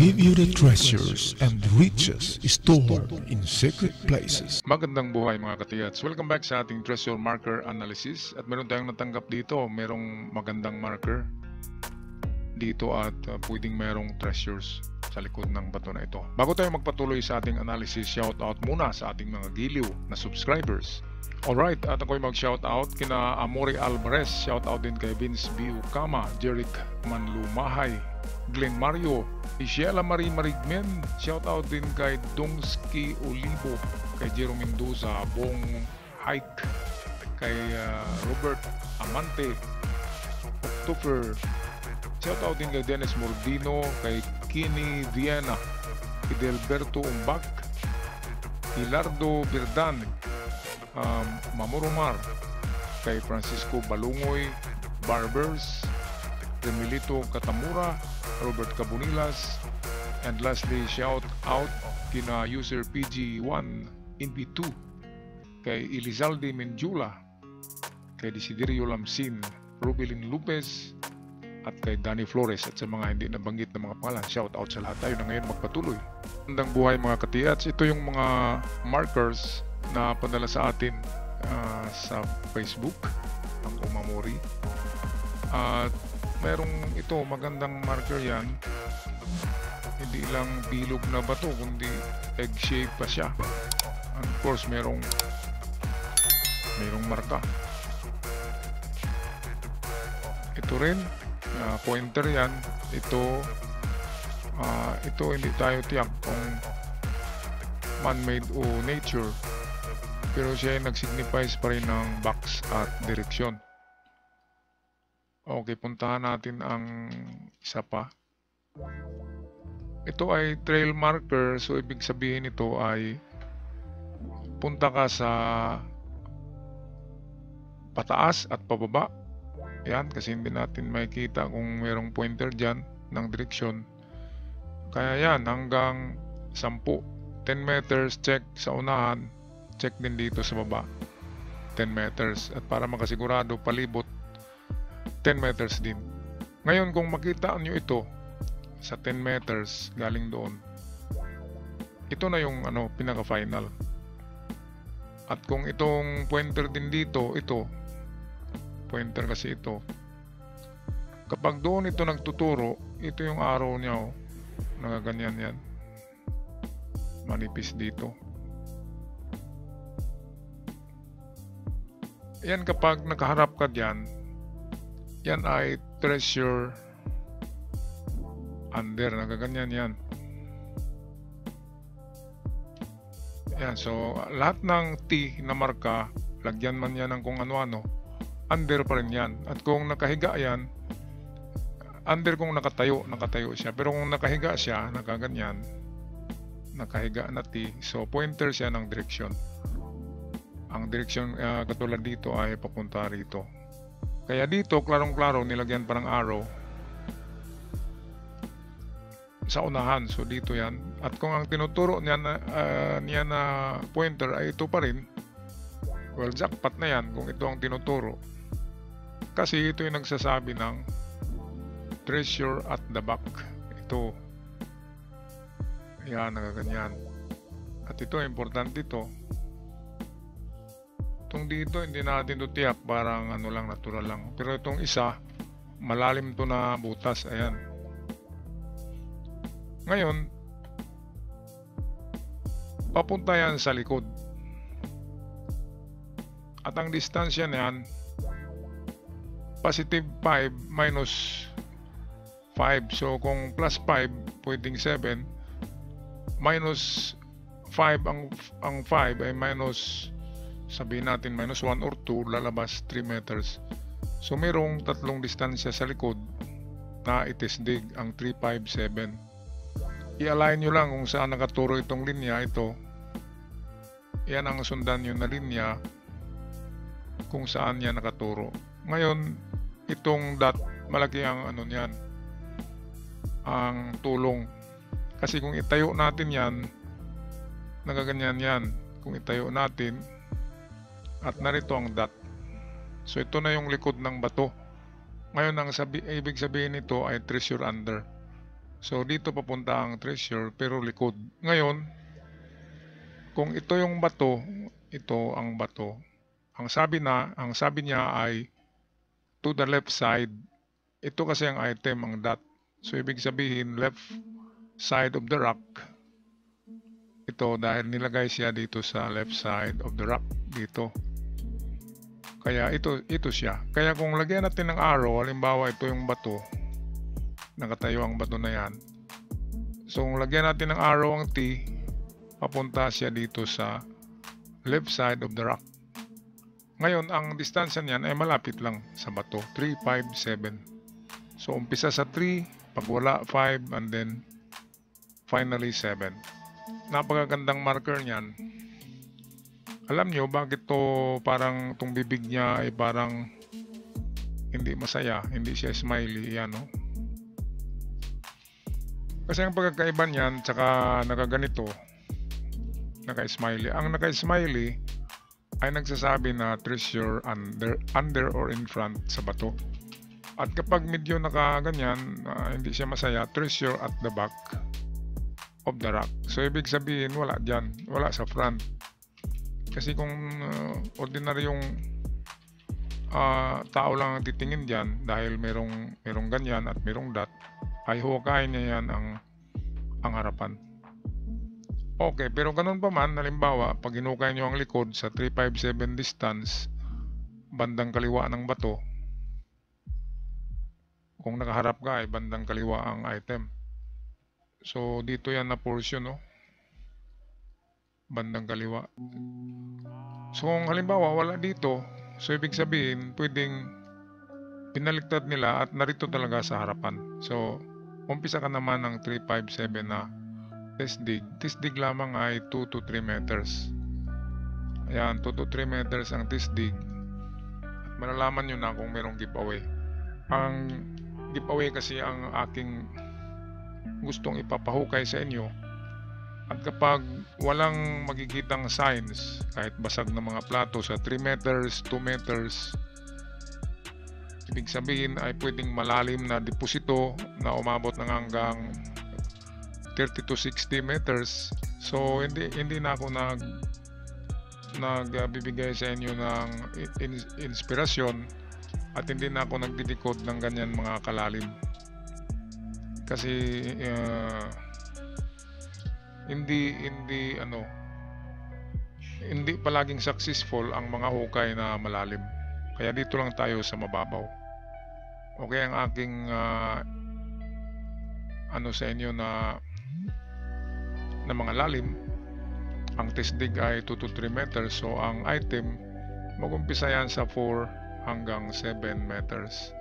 give you the treasures and riches stored in secret places. Magandang buhay mga katiyats. Welcome back sa ating treasure marker analysis. At meron tayong natanggap dito. Merong magandang marker dito at pwedeng merong treasures sa likod ng bato na ito. Bago tayo magpatuloy sa ating analysis, shout out muna sa ating mga giliw na subscribers. Alright, at ako'y mag-shoutout kina Amore Alvarez, shoutout din kay Vince B. Ucama, Jeric Manlumahay, Glenn Mario, Isiela Marie Marigmen, shoutout din kay Dongski Olivo, kay Jero Mendoza, Bong Hike, kay Robert Amante, October, shoutout din kay Dennis Mordino, kay Kini Viena, kay Delberto Umbak, Hilardo Birdan, Mamoromar, kay Francisco Balungoy, Barbers, Remilito Katamura, Robert Cabunilas, and lastly shout out kina user PG1 NB2, kay Elizalde Menjula, kay Desiderio Lamsin, Rubilin Lopez, at kay Danny Flores, at sa mga hindi nabanggit na mga pangalan, shout out sa lahat. Tayo na ngayon magpatuloy. Magandang buhay mga katiyats. Ito yung mga markers na padala sa atin sa Facebook ng Umamori. At merong ito, magandang marker yan. Hindi lang bilog na bato, kundi egg shape pa siya. And of course, merong marka. Ito rin, pointer yan. Ito hindi tayo tiyak kung man-made o nature, pero siya ay nag-signifies pa rin ng box at direksyon. Okay, puntahan natin ang isa pa. Ito ay trail marker, so ibig sabihin ito ay punta ka sa pataas at pababa. Yan, kasi hindi natin makikita kung mayroong pointer dyan ng direksyon. Kaya yan, hanggang 10 meters check sa unahan, check din dito sa baba 10 meters, at para makasigurado palibot 10 meters din. Ngayon kung makita nyo ito sa 10 meters galing doon, ito na yung pinaka final. At kung itong pointer din dito, ito pointer kasi ito, kapag doon ito nagtuturo, ito yung arrow niya, nagaganyan yan, manipis dito. Yan, kapag nakaharap ka dyan, yan ay treasure under, nagaganyan yan. Yan, so lahat ng T na marka, lagyan man yan ng kung ano-ano, under pa rin yan. At kung nakahiga yan, under kung nakatayo siya. Pero kung nakahiga siya, nakaganyan, nakahiga na T, so pointer siya ng direksyon. Ang direksyon katulad dito ay papunta rito. Kaya dito, klarong-klaro, nilagyan pa ng arrow sa unahan. So dito yan. At kung ang tinuturo niya na pointer ay ito pa rin, well, jackpot na yan kung ito ang tinuturo. Kasi ito yung nagsasabi ng treasure at the back. Ito. Yan, nagaganyan. At ito, importante ito. Itong dito, hindi natin ito tiyak. Parang lang, natural lang. Pero itong isa, malalim to na butas. Ayan. Ngayon, papunta yan sa likod. At ang distansya niyan, positive 5 minus 5. So kung plus 5, pwedeng 7. Minus 5, ang 5 ay minus, sabihin natin minus 1 or 2, lalabas 3 meters. So mayroong tatlong distansya sa likod na itisdig, ang 3, 5, 7. I-align nyo lang kung saan nakaturo itong linya. Ito, yan ang sundan nyo na linya kung saan yan nakaturo. Ngayon, itong dot, malaki ang niyan, ang tulong. Kasi kung itayo natin yan, nagaganyan yan. Kung itayo natin, at narito ang dot. So ito na yung likod ng bato. Ngayon, ang ibig sabihin nito ay treasure under. So dito papunta ang treasure pero likod. Ngayon, kung ito yung bato, ito ang bato. Ang sabi niya ay to the left side. Ito kasi ang item, ang dot. So ibig sabihin left side of the rock. Ito dahil nilagay siya dito sa left side of the rock dito. Kaya ito siya. Kaya kung lagyan natin ng arrow, halimbawa ito yung bato. Nakatayo ang bato na yan. So kung lagyan natin ng arrow ang T, papunta siya dito sa left side of the rock. Ngayon, ang distansya niyan ay malapit lang sa bato. 3, 5, 7. So umpisa sa 3, pag wala 5, and then finally 7. Napakagandang marker niyan. Alam nyo bakit to parang itong bibig niya ay parang hindi masaya, hindi siya smiley, yan no? Kasi ang pagkakaiba niyan, tsaka nakaganito, naka-smiley. Ang naka-smiley ay nagsasabi na treasure under or in front sa bato. At kapag medyo nakaganyan, hindi siya masaya, treasure at the back of the rock. So ibig sabihin, wala dyan, wala sa front. Kasi kung ordinaryong tao lang ang titingin dyan dahil merong ganyan at merong dot, ay huwakain niya yan ang harapan. Okay, pero ganun pa man, halimbawa, pag hinukay nyo ang likod sa 357 distance, bandang kaliwa ng bato, kung nakaharap ka ay bandang kaliwa ang item. So dito yan na portion, no? Bandang kaliwa. So kung halimbawa wala dito, so ibig sabihin pwedeng pinaliktad nila at narito talaga sa harapan. So umpisa ka naman ng 357 na test dig. Test dig lamang ay 2 to 3 meters. Ayan, 2 to 3 meters ang test dig. At malalaman nyo na kung merong giveaway. Ang giveaway kasi ang aking gustong ipapahukay sa inyo. At kapag walang magkikitang signs, kahit basag na mga plato sa 3 meters, 2 meters, ibig sabihin ay pwedeng malalim na deposito na umabot ng hanggang 30 to 60 meters. So hindi na ako nagbibigay sa inyo ng inspirasyon at hindi na ako nagdidikod ng ganyan mga kalalim. Kasi hindi palaging successful ang mga hukay na malalim. Kaya dito lang tayo sa mababaw. Okay, ang aking sa inyo na mga lalim, ang test dig ay 2 to 3 meters. So ang item mag-umpisa yan sa 4 hanggang 7 meters.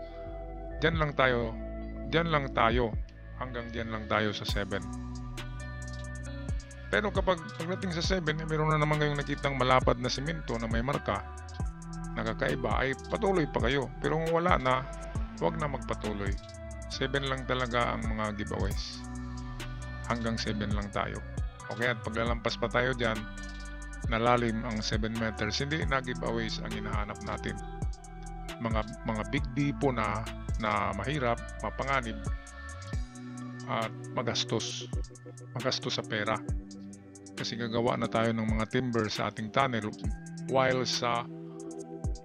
Diyan lang tayo hanggang diyan lang tayo sa 7. Pero kapag pagdating sa 7, meron na naman kayong nakitang malapad na simento na may marka, nakakaiba, ay patuloy pa kayo. Pero kung wala na, huwag na magpatuloy. 7 lang talaga ang mga giveaways. Hanggang 7 lang tayo. Okay, at paglalampas pa tayo dyan, nalalim ang 7 meters, hindi na giveaways ang hinahanap natin. Mga big dipo na mahirap, mapanganib, at magastos sa pera. Kasi gagawa na tayo ng mga timber sa ating tunnel, while sa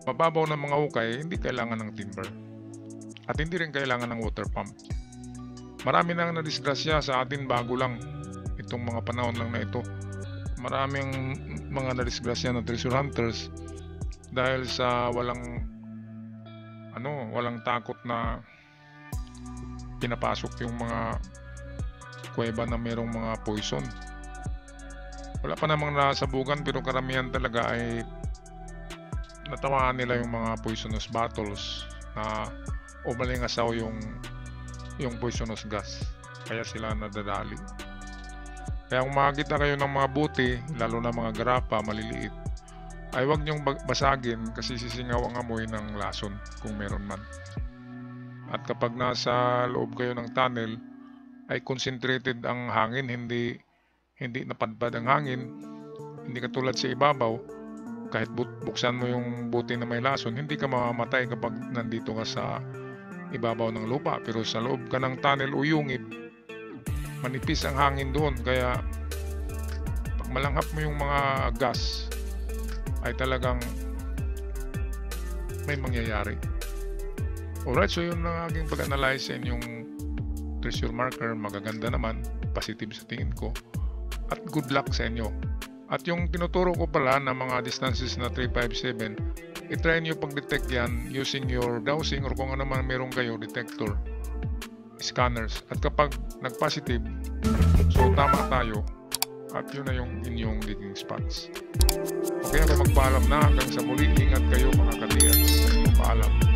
mababaw ng mga hukay, hindi kailangan ng timber. At hindi rin kailangan ng water pump. Marami nang nadisgrasya sa atin bago lang itong mga panahon lang na ito. Maraming mga nadisgrasya na treasure hunters dahil sa walang takot na pinapasok yung mga kuweba na merong mga poison. Wala pa namang nasabugan, pero karamihan talaga ay natamaan nila yung mga poisonous bottles na umalingasaw yung poisonous gas, kaya sila nadadali. Kaya kung makakita kayo ng mga buti, lalo na mga garapa maliliit, ay huwag niyong basagin kasi sisingaw ang amoy ng lason kung meron man. At kapag nasa loob kayo ng tunnel, ay concentrated ang hangin, hindi napadpad ang hangin, hindi katulad sa ibabaw. Kahit buksan mo yung buti na may lason, hindi ka mamamatay kapag nandito ka sa ibabaw ng lupa. Pero sa loob ka ng tunnel o yungib, manipis ang hangin doon, kaya pag malanghap mo yung mga gas ay talagang may mangyayari. Alright, so yun ang aking pag-analyze sa inyong treasure marker. Magaganda naman, positive sa tingin ko, at good luck sa inyo. At yung tinuturo ko pala na mga distances na 357, i-try nyo pag-detect yan using your dowsing or kung ano man meron kayo detector scanners. At kapag nag-positive, so tama tayo at yun na yung inyong digging spots. Okay, ako magpaalam na. Hanggang sa muli, ingat kayo mga katigas. Paalam.